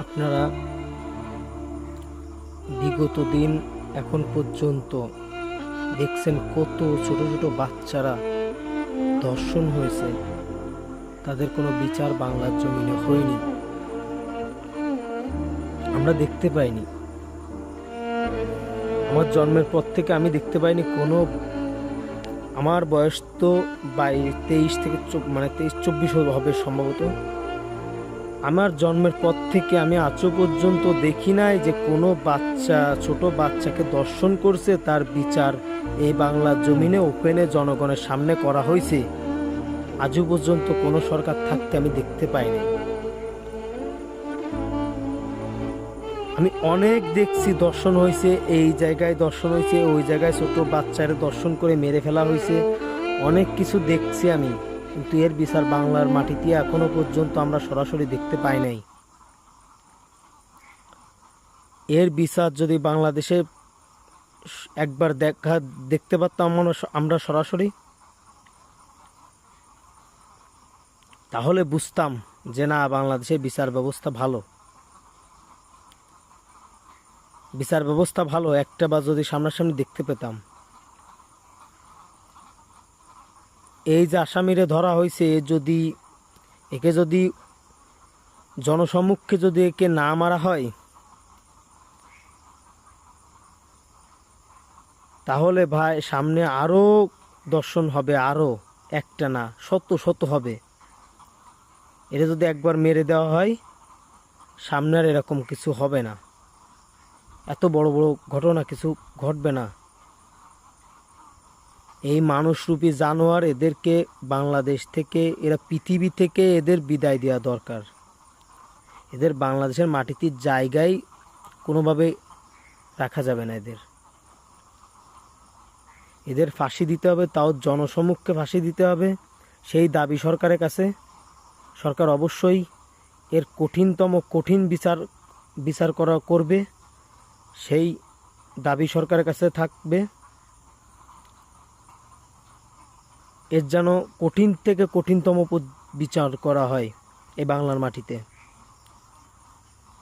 আপনারা বিগত দিন এখন পর্যন্ত দেখছেন কত ছোট ছোট বাচ্চারা ধর্ষণ হয়েছে, তাদের কোনো বিচার বাংলার জমিনে হয়নি, আমরা দেখতে পাইনি। আমার জন্মের পর থেকে আমি দেখতে পাইনি কোনো, আমার বয়স তো 23 থেকে 23-24 হবে সম্ভবত। আমার জন্মের পর থেকে আমি আজও পর্যন্ত দেখি নাই যে কোনো বাচ্চা, ছোট বাচ্চাকে ধর্ষণ করছে, তার বিচার এই বাংলার জমিনে ওপেনে জনগণের সামনে করা হয়েছে। আজও পর্যন্ত কোনো সরকার থাকতে আমি দেখতে পাইনি। আমি অনেক দেখছি ধর্ষণ হয়েছে, এই জায়গায় ধর্ষণ হয়েছে, ওই জায়গায় ছোট বাচ্চারা ধর্ষণ করে মেরে ফেলা হয়েছে, অনেক কিছু দেখছি আমি, কিন্তু এর বিচার বাংলার মাটিতে এখনো পর্যন্ত আমরা সরাসরি দেখতে পাই নাই। এর বিচার যদি বাংলাদেশে একবার দেখতে পারতাম আমরা সরাসরি, তাহলে বুঝতাম যে না, বাংলাদেশের বিচার ব্যবস্থা ভালো, বিচার ব্যবস্থা ভালো। একটা বা যদি সামনাসামনি দেখতে পেতাম। এই যে আসামিরে ধরা হয়েছে, একে যদি জনসম্মুখে যদি একে না মারা হয়, তাহলে ভাই সামনে আরও দর্শন হবে, আরও একটা না শত শত হবে। এটা যদি একবার মেরে দেওয়া হয়, সামনে আর এরকম কিছু হবে না, এত বড় বড় ঘটনা কিছু ঘটবে না। এই মানুষরূপী জানোয়ার, এদেরকে বাংলাদেশ থেকে, এরা পৃথিবী থেকে এদের বিদায় দেওয়া দরকার। এদের বাংলাদেশের মাটিতে জায়গায় কোনোভাবে রাখা যাবে না। এদের ফাঁসি দিতে হবে, তাও জনসম্মুখে ফাঁসি দিতে হবে। সেই দাবি সরকারের কাছে। সরকার অবশ্যই এর কঠিন বিচার করবে, সেই দাবি সরকারের কাছে থাকবে। এর যেন কঠিন থেকে কঠিনতম বিচার করা হয় এই বাংলার মাটিতে,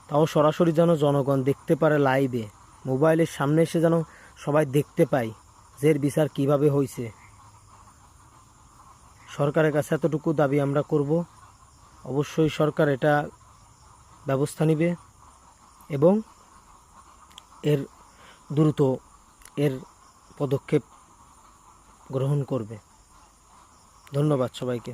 তাও সরাসরি যেন জনগণ দেখতে পারে, লাইভে মোবাইলের সামনে এসে যেন সবাই দেখতে পায় যে এর বিচার কিভাবে হয়েছে। সরকারের কাছে এতটুকু দাবি আমরা করব। অবশ্যই সরকার এটা ব্যবস্থা নেবে এবং এর দ্রুত এর পদক্ষেপ গ্রহণ করবে। ধন্যবাদ সবাইকে।